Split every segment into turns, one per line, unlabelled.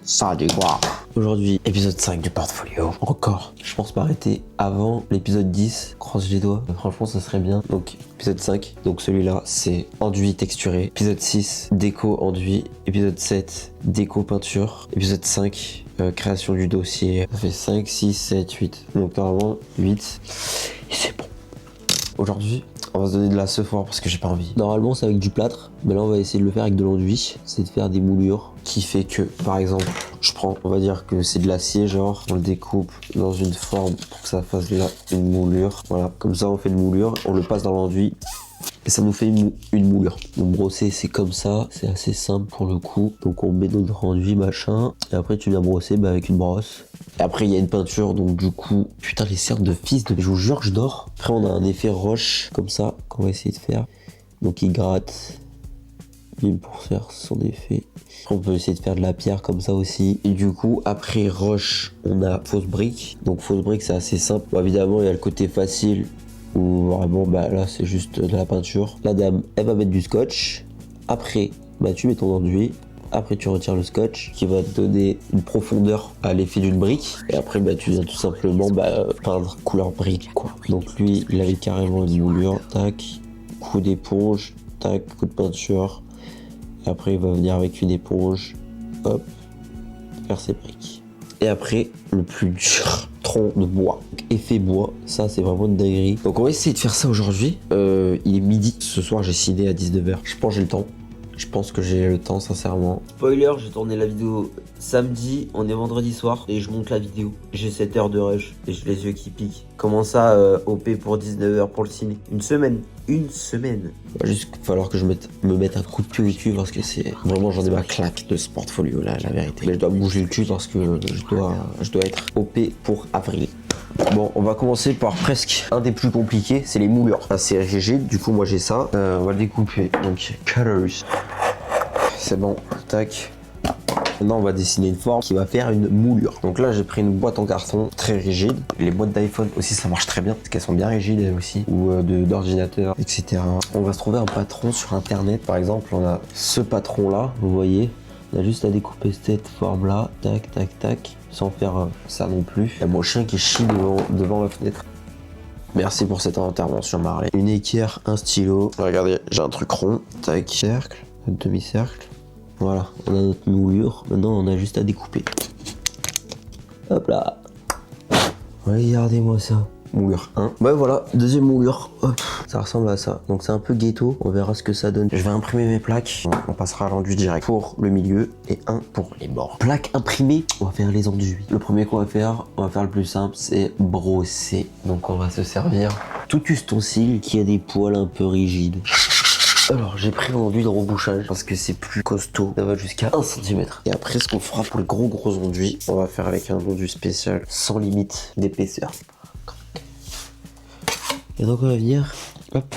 Ça dit quoi? Aujourd'hui, épisode 5 du portfolio. Encore. Je pense m'arrêter avant l'épisode 10. Croise les doigts. Franchement, ça serait bien. Donc, épisode 5. Donc, celui-là, c'est enduit texturé. Épisode 6, déco enduit. Épisode 7, déco peinture. Épisode 5, création du dossier. Ça fait 5, 6, 7, 8. Donc, normalement, 8. Et c'est bon. Aujourd'hui, on va se donner de la sephora parce que j'ai pas envie. Normalement, c'est avec du plâtre, mais là, on va essayer de le faire avec de l'enduit. C'est de faire des moulures qui fait que, par exemple, je prends, on va dire que c'est de l'acier, genre, on le découpe dans une forme pour que ça fasse là une moulure. Voilà, comme ça, on fait une moulure, on le passe dans l'enduit. Et ça nous fait une moulure. Donc brosser, c'est comme ça, c'est assez simple pour le coup. Donc on met notre enduit, machin, et après tu viens brosser avec une brosse. Et après il y a une peinture, donc du coup, putain les cercles de fils de... Je vous jure que je dors. Après on a un effet roche, comme ça, qu'on va essayer de faire. Donc il gratte, bim, pour faire son effet. Après, on peut essayer de faire de la pierre comme ça aussi. Et du coup, après roche, on a fausse brique. Donc fausse brique, c'est assez simple. Bon, évidemment, il y a le côté facile. Ou vraiment bah là c'est juste de la peinture. La dame elle va mettre du scotch. Après bah tu mets ton enduit. Après tu retires le scotch qui va te donner une profondeur à l'effet d'une brique. Et après bah tu viens tout simplement peindre couleur brique quoi. Donc lui il avait carrément une moulure. Tac, coup d'éponge, tac, coup de peinture. Et après il va venir avec une éponge. Hop, faire ses briques. Et après le plus dur, tronc de bois. Donc, effet bois, ça c'est vraiment une dinguerie. Donc on va essayer de faire ça aujourd'hui. Il est midi. Ce soir j'ai ciné à 19h. Je pense que j'ai le temps. Je pense que j'ai le temps sincèrement. Spoiler, j'ai tourné la vidéo samedi, on est vendredi soir et je monte la vidéo. J'ai 7 heures de rush et j'ai les yeux qui piquent. Comment ça OP pour 19h pour le ciné? Une semaine. Une semaine. Il va juste falloir que je me mette un coup de pied au cul parce que c'est vraiment j'en ai ma claque de ce portfolio là, la vérité. Mais je dois bouger le cul parce que je dois être OP pour avril. Bon, on va commencer par presque un des plus compliqués, c'est les moulures. C'est rigide, du coup moi j'ai ça. On va le découper. Donc colors. C'est bon, tac. Maintenant on va dessiner une forme qui va faire une moulure. Donc là j'ai pris une boîte en carton très rigide. Les boîtes d'iPhone aussi ça marche très bien parce qu'elles sont bien rigides elles aussi. Ou d'ordinateur, etc. On va se trouver un patron sur internet. Par exemple on a ce patron là, vous voyez. On a juste à découper cette forme là, tac tac tac, sans faire ça non plus. Il y a mon chien qui chie devant la fenêtre. Merci pour cette intervention Marley. Une équerre, un stylo. Regardez, j'ai un truc rond, tac, cercle, un demi-cercle. Voilà, on a notre moulure. Maintenant, on a juste à découper. Hop là. Regardez-moi ça. Moulure 1. Ouais, voilà, deuxième moulure. Hop, ça ressemble à ça. Donc, c'est un peu ghetto. On verra ce que ça donne. Je vais imprimer mes plaques. On passera à l'enduit direct pour le milieu et un pour les bords. Plaques imprimées, on va faire les enduits. Le premier qu'on va faire le plus simple, c'est brosser. Donc, on va se servir tout ustensile qui a des poils un peu rigides. Alors j'ai pris l'enduit de rebouchage parce que c'est plus costaud, ça va jusqu'à 1 cm. Et après ce qu'on fera pour les gros enduits, on va faire avec un enduit spécial sans limite d'épaisseur. Et donc on va venir, hop,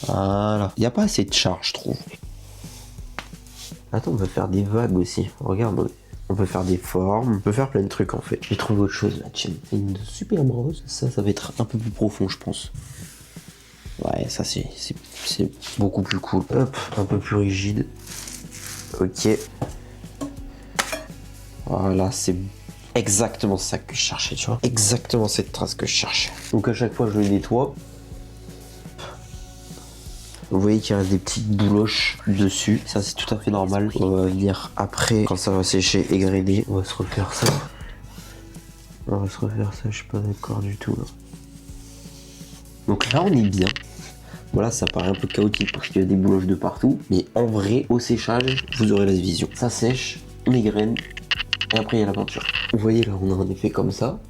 voilà. Il n'y a pas assez de charge je trouve. Attends, on va faire des vagues aussi, regarde. On peut faire des formes, on peut faire plein de trucs en fait. J'ai trouvé autre chose là, tiens. Une super brosse, ça va être un peu plus profond je pense. Ouais, ça c'est beaucoup plus cool. Hop, un peu plus rigide. Ok. Voilà, c'est exactement ça que je cherchais, tu vois. Exactement cette trace que je cherchais. Donc à chaque fois, je le nettoie. Vous voyez qu'il reste des petites bouloches dessus. Ça, c'est tout à fait normal. On va venir après, quand ça va sécher, égrener. On va se refaire ça. Je suis pas d'accord du tout là. Donc là, on est bien. Voilà, ça paraît un peu chaotique parce qu'il y a des bouloches de partout. Mais en vrai, au séchage, vous aurez la vision. Ça sèche, on égrène, et après il y a la peinture. Vous voyez là, on a un effet comme ça.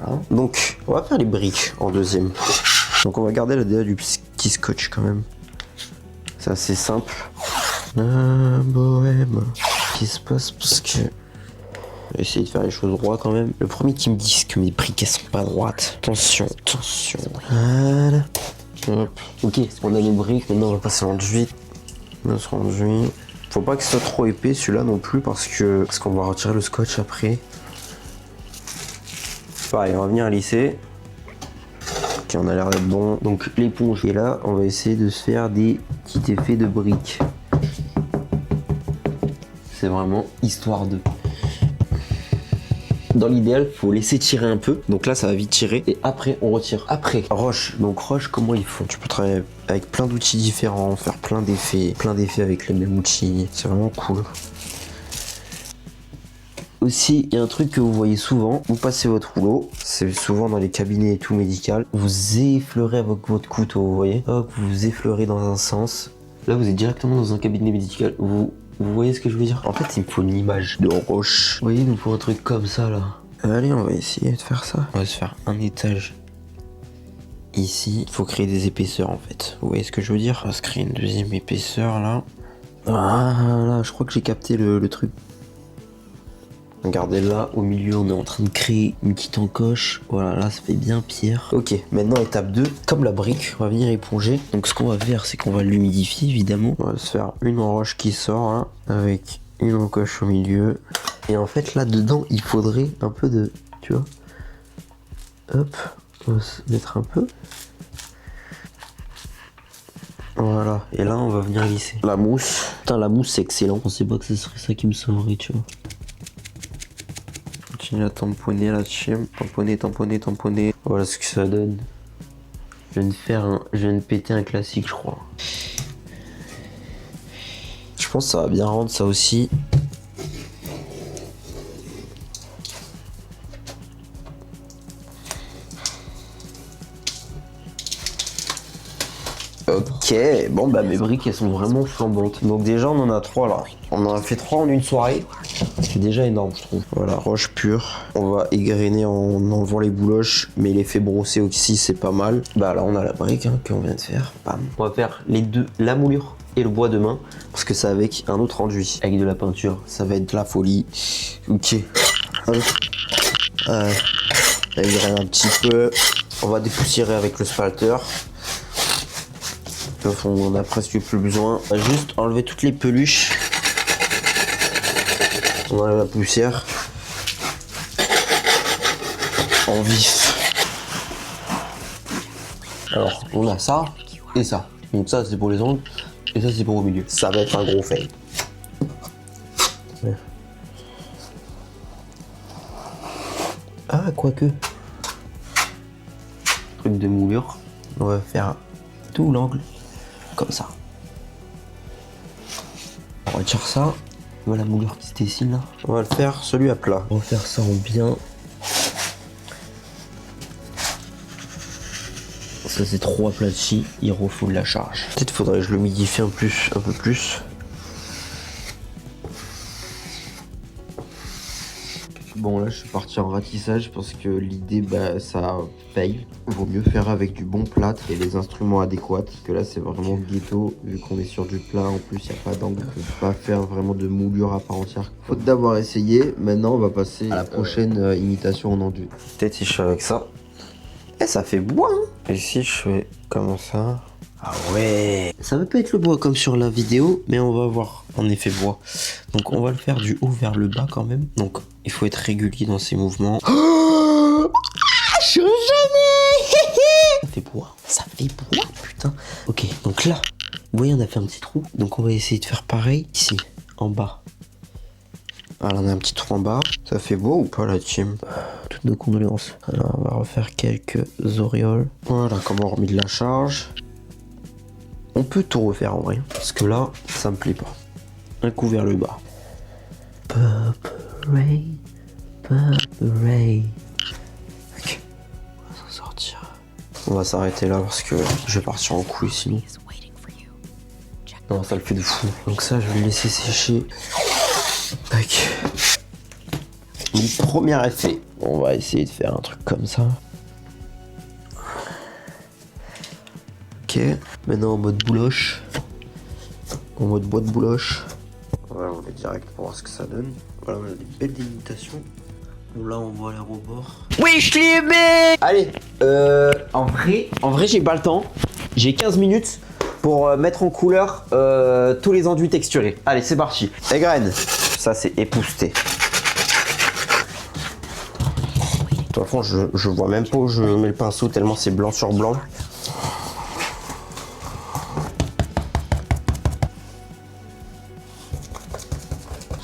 Voilà. Donc, on va faire les briques en deuxième. Donc on va garder la DA du petit scotch quand même. C'est assez simple. Un bohème. Qu'est-ce qui se passe parce que... On va essayer de faire les choses droites quand même. Le premier qui me dit que mes briques elles sont pas droites. Attention, attention. Voilà. Hop. Ok, on a les briques, maintenant on va passer à l'enduit. Faut pas que ce soit trop épais celui-là non plus parce qu'on va retirer le scotch après. Pareil, on va venir lisser. Ok, on a l'air d'être bon. Donc l'éponge est là, on va essayer de se faire des petits effets de briques. C'est vraiment histoire de... Dans l'idéal, faut laisser tirer un peu. Donc là, ça va vite tirer. Et après, on retire. Après, Roche. Donc Roche, comment ils font? Tu peux travailler avec plein d'outils différents, faire plein d'effets avec les mêmes outils. C'est vraiment cool. Aussi, il y a un truc que vous voyez souvent. Vous passez votre rouleau. C'est souvent dans les cabinets et tout médical. Vous effleurez avec votre couteau, vous voyez. Hop, vous effleurez dans un sens. Là, vous êtes directement dans un cabinet médical. Vous voyez ce que je veux dire? En fait, il me faut une image de Roche. Vous voyez, il nous faut un truc comme ça, là. Allez, on va essayer de faire ça. On va se faire un étage ici. Il faut créer des épaisseurs, en fait. Vous voyez ce que je veux dire? On va se créer une deuxième épaisseur, là. Voilà, je crois que j'ai capté le truc. Regardez là, au milieu, on est en train de créer une petite encoche. Voilà, là, ça fait bien pierre. Ok, maintenant, étape 2. Comme la brique, on va venir éponger. Donc, ce qu'on va faire, c'est qu'on va l'humidifier, évidemment. On va se faire une roche qui sort, hein, avec une encoche au milieu. Et en fait, là-dedans, il faudrait un peu de... Tu vois? Hop, on va se mettre un peu. Voilà, et là, on va venir lisser. La mousse. Putain, la mousse, c'est excellent. Je pensais pas que ce serait ça qui me sauverait, tu vois. Continue à tamponner là-dessus. Tamponner. Voilà ce que ça donne. Je viens de péter un classique, je crois. Je pense que ça va bien rendre ça aussi. Ok, bon bah mes briques elles sont vraiment flambantes. Donc déjà on en a 3 là. On en a fait 3 en une soirée. C'est déjà énorme je trouve. Voilà, roche pure. On va égrener en enlevant les bouloches. Mais l'effet brossé aussi c'est pas mal. Bah là on a la brique hein, qu'on vient de faire. Bam. On va faire les deux, la moulure et le bois demain. Parce que c'est avec un autre enduit. Avec de la peinture. Ça va être de la folie. Ok. Égrainer un petit peu. On va dépoussiérer avec le spalter. On a presque plus besoin. On va juste enlever toutes les peluches. On enlève la poussière. En vif. Alors, on a ça et ça. Donc ça, c'est pour les ongles. Et ça, c'est pour au milieu. Ça va être un gros fail. Ouais. Ah, quoique. Truc de moulure. On va faire tout l'angle. Comme ça. On retire ça. Voilà la moulure qui se dessine là. On va le faire celui à plat. On va faire ça en bien. Ça c'est trop aplati. Il refoule la charge. Peut-être faudrait que je le humidifie un peu plus. Bon là je suis parti en ratissage parce que l'idée bah ça paye. Vaut mieux faire avec du bon plâtre et les instruments adéquats. Parce que là c'est vraiment ghetto vu qu'on est sur du plat. En plus il n'y a pas d'angle. On peut pas faire vraiment de moulure à part entière. Faute d'avoir essayé, maintenant on va passer à la prochaine imitation en enduit. Peut-être si je fais avec ça. Eh ça fait bois hein. Et si je fais comme ça. Ah ouais. Ça va pas être le bois comme sur la vidéo, mais on va voir en effet bois. Donc on va le faire du haut vers le bas quand même. Donc il faut être régulier dans ses mouvements. Oh je suis jamais. Ça fait bois, putain. Ok, donc là, vous voyez on a fait un petit trou. Donc on va essayer de faire pareil ici, en bas. Alors on a un petit trou en bas. Ça fait beau ou pas la team? Toutes nos condoléances. Alors on va refaire quelques auréoles. Voilà comment on remet de la charge. On peut tout refaire en vrai. Parce que là, ça me plaît pas. Un coup vers le bas. Purple rain, purple rain. Ok. On va s'en sortir. On va s'arrêter là parce que je vais partir en couille sinon. Non, ça le fait de fou. Donc ça, je vais le laisser sécher. Tac. Mon premier effet. On va essayer de faire un truc comme ça. Ok. Maintenant en mode bouloche. En mode bois de bouloche. Voilà, on est direct pour voir ce que ça donne. Voilà, on a des belles délimitations. Bon, là, on voit les rebords. Oui, je l'ai aimé. Allez, en vrai, j'ai pas le temps. J'ai 15 minutes pour mettre en couleur tous les enduits texturés. Allez, c'est parti. Les graines. Ça, c'est épousseté. De toute façon, je vois même pas où je mets le pinceau tellement c'est blanc sur blanc.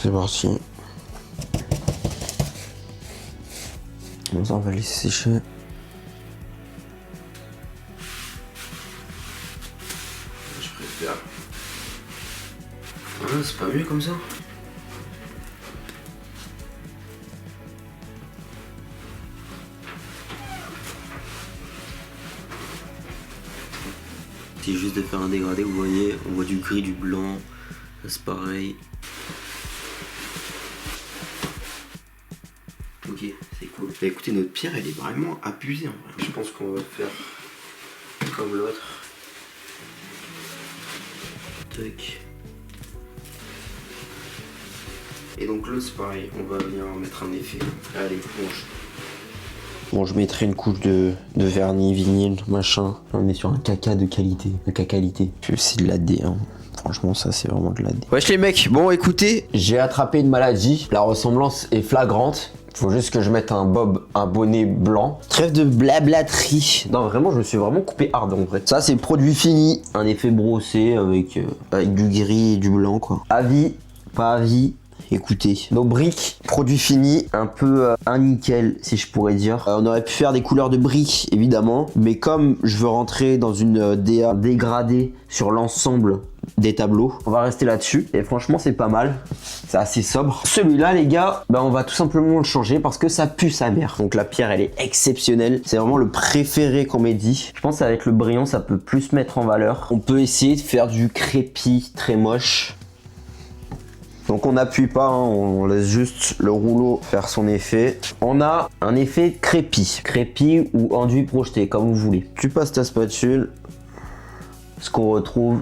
C'est parti. Bon, ça, on va laisser sécher. Je préfère. Ah, c'est pas mieux comme ça. C'est juste de faire un dégradé, vous voyez, on voit du gris, du blanc, c'est pareil. Ok, c'est cool. Bah, écoutez, notre pierre, elle est vraiment abusée en vrai. Je pense qu'on va faire comme l'autre. Tac. Et donc l'autre, c'est pareil, on va venir mettre un effet. Allez, plonge. Bon, je mettrai une couche de vernis, vinyle, machin. On est sur un caca de qualité. De qualité. C'est de la D, hein. Franchement, ça, c'est vraiment de la D. Wesh les mecs, bon écoutez, j'ai attrapé une maladie. La ressemblance est flagrante. Faut juste que je mette un bonnet blanc. Trêve de blablaterie. Non, vraiment, je me suis vraiment coupé hard en vrai. Ça, c'est produit fini. Un effet brossé avec du gris et du blanc, quoi. Avis, pas avis. Écoutez, nos briques, produit fini, un peu un nickel si je pourrais dire. On aurait pu faire des couleurs de briques évidemment, mais comme je veux rentrer dans une DA dégradée sur l'ensemble des tableaux, on va rester là-dessus et franchement c'est pas mal, c'est assez sobre. Celui-là les gars, on va tout simplement le changer parce que ça pue sa mère. Donc la pierre elle est exceptionnelle, c'est vraiment le préféré qu'on m'ait dit. Je pense qu'avec le brillant ça peut plus mettre en valeur. On peut essayer de faire du crépi très moche. Donc on n'appuie pas, hein, on laisse juste le rouleau faire son effet. On a un effet crépi ou enduit projeté, comme vous voulez. Tu passes ta spatule, ce qu'on retrouve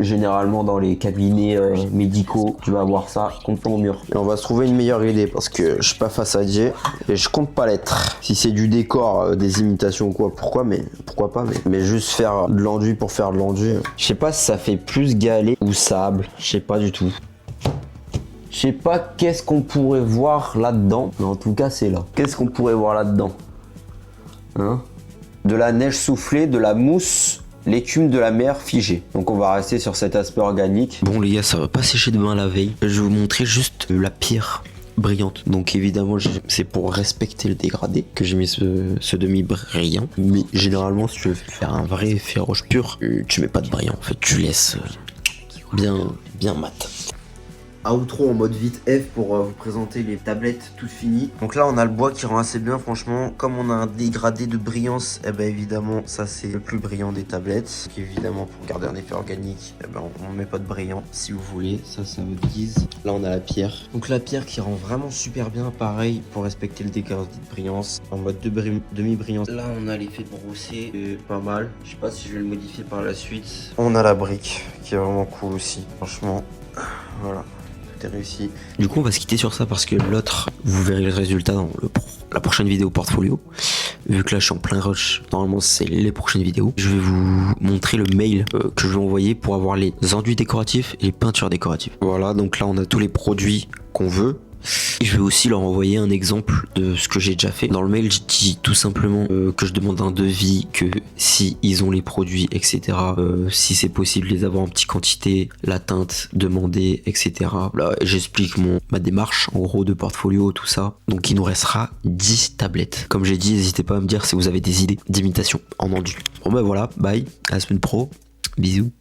généralement dans les cabinets médicaux, tu vas avoir ça contre ton mur. Et on va se trouver une meilleure idée parce que je suis pas façadier et je compte pas l'être. Si c'est du décor, des imitations ou quoi, pourquoi pas, mais juste faire de l'enduit pour faire de l'enduit. Je sais pas si ça fait plus galet ou sable, je sais pas du tout. Je sais pas qu'est-ce qu'on pourrait voir là-dedans, mais en tout cas c'est là. Qu'est-ce qu'on pourrait voir là-dedans, hein? De la neige soufflée, de la mousse, l'écume de la mer figée. Donc on va rester sur cet aspect organique. Bon les gars, ça va pas sécher demain la veille. Je vais vous montrer juste la pierre brillante. Donc évidemment c'est pour respecter le dégradé que j'ai mis ce demi brillant. Mais généralement si tu veux faire un vrai effet roche pure, tu mets pas de brillant. En fait tu laisses bien mat. Outro en mode vite F pour vous présenter les tablettes toutes finies. Donc là on a le bois qui rend assez bien franchement. Comme on a un dégradé de brillance, évidemment ça c'est le plus brillant des tablettes. Donc, évidemment pour garder un effet organique, on met pas de brillant si vous voulez. Ça vous guise. Là on a la pierre. Donc la pierre qui rend vraiment super bien, pareil pour respecter le dégradé de brillance. En mode demi-brillance. Là on a l'effet brossé, pas mal. Je sais pas si je vais le modifier par la suite. On a la brique qui est vraiment cool aussi. Franchement, voilà. Réussi. Du coup on va se quitter sur ça parce que l'autre vous verrez le résultat dans la prochaine vidéo portfolio. Vu que là je suis en plein rush, normalement c'est les prochaines vidéos. Je vais vous montrer le mail que je vais envoyer pour avoir les enduits décoratifs et les peintures décoratives. Voilà, donc là on a tous les produits qu'on veut. Et je vais aussi leur envoyer un exemple de ce que j'ai déjà fait. Dans le mail, je dis tout simplement que je demande un devis, que si ils ont les produits, etc. Si c'est possible de les avoir en petite quantité, la teinte demandée, etc. Là, j'explique ma démarche, en gros, de portfolio, tout ça. Donc il nous restera 10 tablettes. Comme j'ai dit, n'hésitez pas à me dire si vous avez des idées d'imitation en enduit. Bon voilà, bye, à la semaine pro, bisous.